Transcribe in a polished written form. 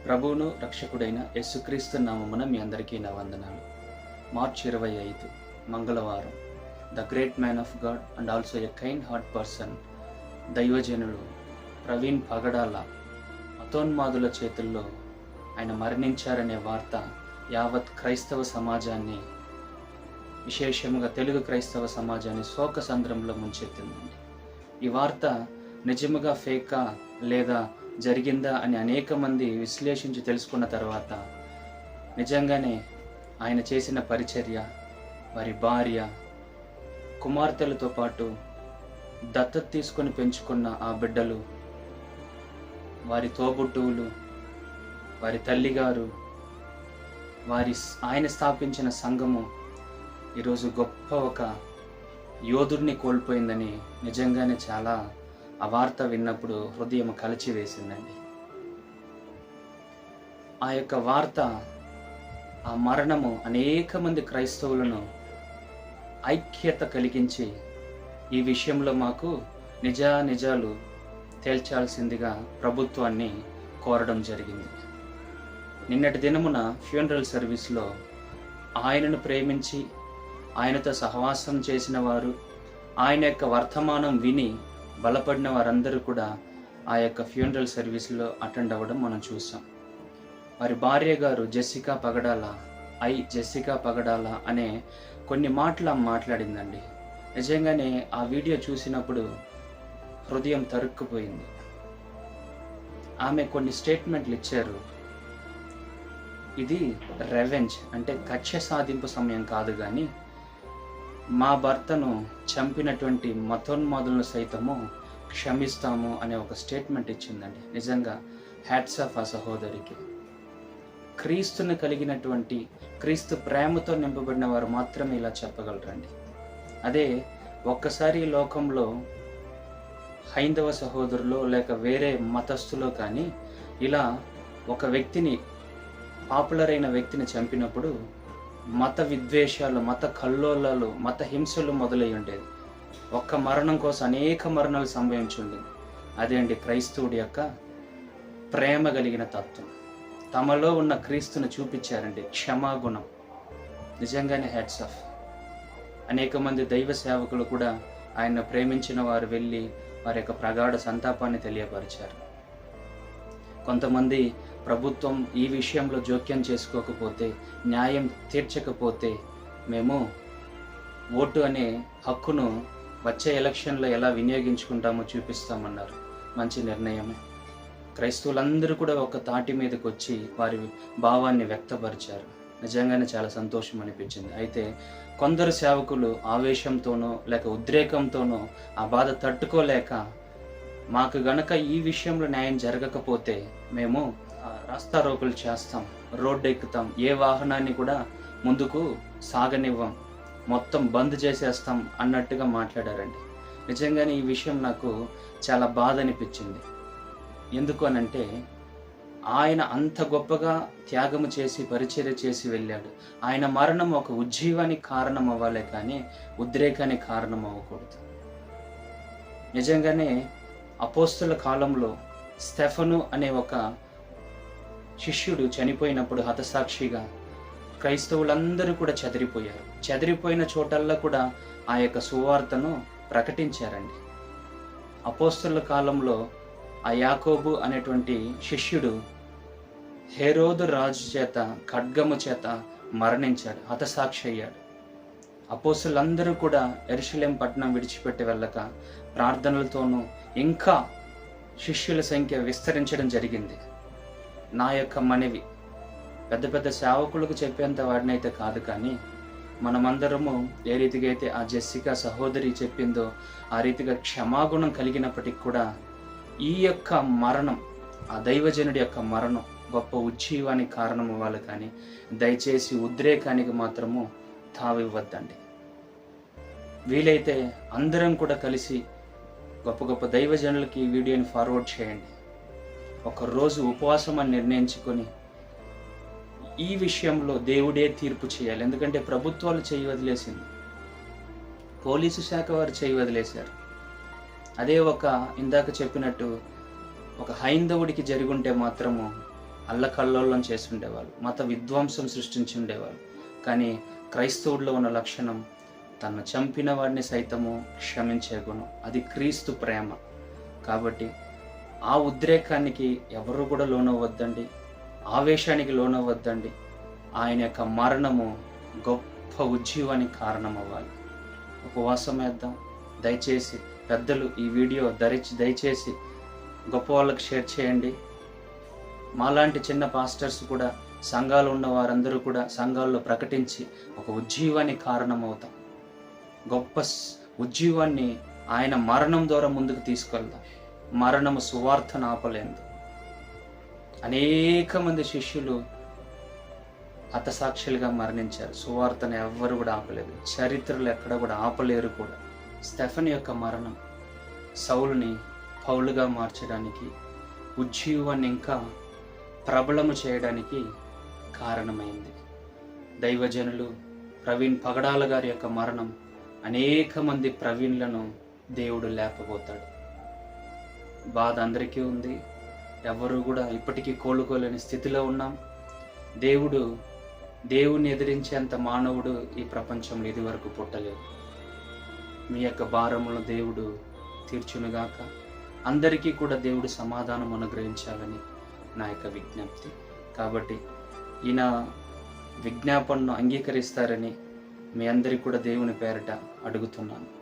ప్రభువును రక్షకుడైన యేసుక్రీస్తు నామమున మీ అందరికీ నా వందనాలు. మార్చ్ 25 మంగళవారం. The great man of God and also a kind heart person, దైవజనుడు ప్రవీణ్ పగడాల మతోన్మాదుల చేతుల్లో ఆయన మరణించారనే వార్త యావత్ క్రైస్తవ సమాజాన్ని, విశేషంగా తెలుగు క్రైస్తవ సమాజాన్ని శోక సంద్రంలో ముంచెత్తిందండి. ఈ వార్త నిజముగా ఫేకా లేదా జరిగిందా అని అనేక మంది విశ్లేషించి తెలుసుకున్న తర్వాత నిజంగానే ఆయన చేసిన పరిచర్య, వారి భార్య, కుమార్తెలతో పాటు దత్తత తీసుకొని పెంచుకున్న ఆ బిడ్డలు, వారి తోబుట్టువులు, వారి తల్లిగారు, ఆయన స్థాపించిన సంఘము ఈరోజు గొప్ప ఒక యోధుడిని కోల్పోయిందని నిజంగానే చాలా ఆ వార్త విన్నప్పుడు హృదయం కలిచివేసిందండి. ఆ యొక్క వార్త, ఆ మరణము అనేక మంది క్రైస్తవులను ఐక్యత కలిగించి ఈ విషయంలో మాకు నిజాలు తేల్చాల్సిందిగా ప్రభుత్వాన్ని కోరడం జరిగింది. నిన్నటి దినమున ఫ్యూనరల్ సర్వీస్లో ఆయనను ప్రేమించి ఆయనతో సహవాసం చేసిన వారు, ఆయన యొక్క వర్తమానం విని బలపడిన వారందరూ కూడా ఆ యొక్క ఫ్యూనరల్ సర్వీస్లో అటెండ్ అవ్వడం మనం చూసాం. వారి భార్య గారు జెసికా పగడాల అనే కొన్ని మాటలు మాట్లాడిందండి. నిజంగానే ఆ వీడియో చూసినప్పుడు హృదయం తరుక్కుపోయింది. ఆమె కొన్ని స్టేట్మెంట్లు ఇచ్చారు. ఇది రెవెంజ్ అంటే కక్ష సాధింపు సమయం కాదు, కానీ మా భర్తను చంపినటువంటి మతోన్మాదులను సైతము క్షమిస్తాము అనే ఒక స్టేట్మెంట్ ఇచ్చిందండి. నిజంగా హ్యాట్స్ ఆఫ్ ఆ సహోదరికి. క్రీస్తుని కలిగినటువంటి, క్రీస్తు ప్రేమతో నింపబడిన వారు మాత్రమే ఇలా చెప్పగలరండి. అదే ఒక్కసారి ఈ లోకంలో హైందవ సహోదరులో లేక వేరే మతస్థులో కానీ ఇలా ఒక వ్యక్తిని, పాపులర్ అయిన వ్యక్తిని చంపినప్పుడు మత విద్వేషాలు, మత కల్లోలాలు, మత హింసలు మొదలై ఉండేది. ఒక్క మరణం కోసం అనేక మరణాలు సంభవించి ఉండేది. అదే అండి క్రైస్తవుడి యొక్క ప్రేమ కలిగిన తత్వం. తమలో ఉన్న క్రీస్తును చూపించారండి, క్షమాగుణం. నిజంగానే హ్యాట్స్ ఆఫ్. అనేక మంది దైవ సేవకులు కూడా ఆయన ప్రేమించిన వారు వెళ్ళి వారి యొక్క ప్రగాఢ సంతాపాన్ని తెలియపరిచారు. కొంతమంది ప్రభుత్వం ఈ విషయంలో జోక్యం చేసుకోకపోతే, న్యాయం తీర్చకపోతే మేము ఓటు అనే హక్కును వచ్చే ఎలక్షన్లో ఎలా వినియోగించుకుంటామో చూపిస్తామన్నారు. మంచి నిర్ణయమే. క్రైస్తవులందరూ కూడా ఒక తాటి మీదకి వచ్చి వారి భావాన్ని వ్యక్తపరిచారు. నిజంగానే చాలా సంతోషం అనిపించింది. అయితే కొందరు సేవకులు ఆవేశంతోనో లేక ఉద్రేకంతోనో ఆ బాధ తట్టుకోలేక, మాకు గనక ఈ విషయంలో న్యాయం జరగకపోతే మేము రాస్తారోకులు చేస్తాం, రోడ్డు ఎక్కుతాం, ఏ వాహనాన్ని కూడా ముందుకు సాగనివ్వం, మొత్తం బంద్ చేసేస్తాం అన్నట్టుగా మాట్లాడారండి. నిజంగానే ఈ విషయం నాకు చాలా బాధ అనిపించింది. ఎందుకు అనంటే ఆయన అంత గొప్పగా త్యాగము చేసి పరిచర్య చేసి వెళ్ళాడు. ఆయన మరణం ఒక ఉజ్జీవానికి కారణం అవ్వాలే కానీ ఉద్రేకానికి కారణం అవ్వకూడదు. నిజంగానే అపోస్తుల కాలంలో స్టెఫను అనే ఒక శిష్యుడు చనిపోయినప్పుడు హతసాక్షిగా క్రైస్తవులందరూ కూడా చెదిరిపోయారు. చెదిరిపోయిన చోటల్లో కూడా ఆ యొక్క సువార్తను ప్రకటించారండి. అపోస్తుల కాలంలో ఆ యాకోబు అనేటువంటి శిష్యుడు హేరోదు రాజు చేత ఖడ్గము చేత మరణించాడు, హతసాక్షి అయ్యాడు. అపోస్తులందరూ కూడా యెరూషలేం పట్టణం విడిచిపెట్టి వెళ్ళక ప్రార్థనలతోనూ ఇంకా శిష్యుల సంఖ్య విస్తరించడం జరిగింది. నా యొక్క మనవి, పెద్ద పెద్ద సేవకులకు చెప్పేంత వాడినైతే కాదు, కానీ మనమందరము ఏ రీతిగా అయితే ఆ జెసికా సహోదరి చెప్పిందో ఆ రీతిగా క్షమాగుణం కలిగినప్పటికి కూడా ఈ యొక్క మరణం, ఆ దైవజనుడి యొక్క మరణం గొప్ప ఉజ్జీవానికి కారణం అవ్వాలి, కానీ దయచేసి ఉద్రేకానికి మాత్రము తావివ్వద్దండి. వీలైతే అందరం కూడా కలిసి గొప్ప గొప్ప దైవజనులకి ఈ వీడియోని ఫార్వర్డ్ చేయండి. ఒకరోజు ఉపవాసం అని నిర్ణయించుకొని ఈ విషయంలో దేవుడే తీర్పు చేయాలి. ఎందుకంటే ప్రభుత్వాలు చేయి వదిలేసింది, పోలీసు శాఖ వారు చేయి వదిలేశారు. అదే ఇందాక చెప్పినట్టు ఒక హైందవుడికి జరుగుంటే మాత్రము అల్లకల్లోలం చేసి ఉండేవాళ్ళు, మత విధ్వంసం సృష్టించి ఉండేవాళ్ళు. కానీ క్రైస్తవుడిలో ఉన్న లక్షణం తను చంపిన వాడిని సైతము క్షమించే గుణం. అది క్రీస్తు ప్రేమ. కాబట్టి ఆ ఉద్రేకానికి ఎవరు కూడా లోనవ్వద్దండి, ఆవేశానికి లోనవ్వద్దండి. ఆయన యొక్క మరణము గొప్ప ఉజ్జీవానికి కారణం అవ్వాలి. ఉపవాసం వేద్దాం. దయచేసి పెద్దలు ఈ వీడియో దయచేసి గొప్ప వాళ్ళకి షేర్ చేయండి. మాలాంటి చిన్న పాస్టర్స్ కూడా, సంఘాలు ఉన్న వారందరూ కూడా సంఘాల్లో ప్రకటించి ఒక ఉజ్జీవానికి కారణమవుతాం. గొప్ప ఉజ్జీవాన్ని ఆయన మరణం ద్వారా ముందుకు తీసుకెళ్దాం. మరణము సువార్తను ఆపలేదు. అనేక మంది శిష్యులు హతసాక్షులుగా మరణించారు. సువార్తను ఎవ్వరు కూడా ఆపలేదు. చరిత్రలు ఎక్కడ కూడా ఆపలేరు కూడా. స్టెఫెన్ యొక్క మరణం సౌలుని పౌలుగా మార్చడానికి, ఉజ్జీవాన్ని ఇంకా ప్రబలము చేయడానికి కారణమైంది. దైవజనులు ప్రవీణ్ పగడాల గారి యొక్క మరణం అనేక మంది ప్రవీణ్లను దేవుడు లేపబోతాడు. బాధ అందరికీ ఉంది. ఎవరు కూడా ఇప్పటికీ కోలుకోలేని స్థితిలో ఉన్నాం. దేవుణ్ణి ఎదిరించేంత మానవుడు ఈ ప్రపంచంలో ఇది వరకు పుట్టలేదు. మీ యొక్క భారములను దేవుడు తీర్చునుగాక. అందరికీ కూడా దేవుడు సమాధానం అనుగ్రహించాలని నా యొక్క విజ్ఞప్తి. కాబట్టి ఈయన విజ్ఞాపనను అంగీకరిస్తారని మీ అందరికీ కూడా దేవుని పేరిట అడుగుతున్నాను.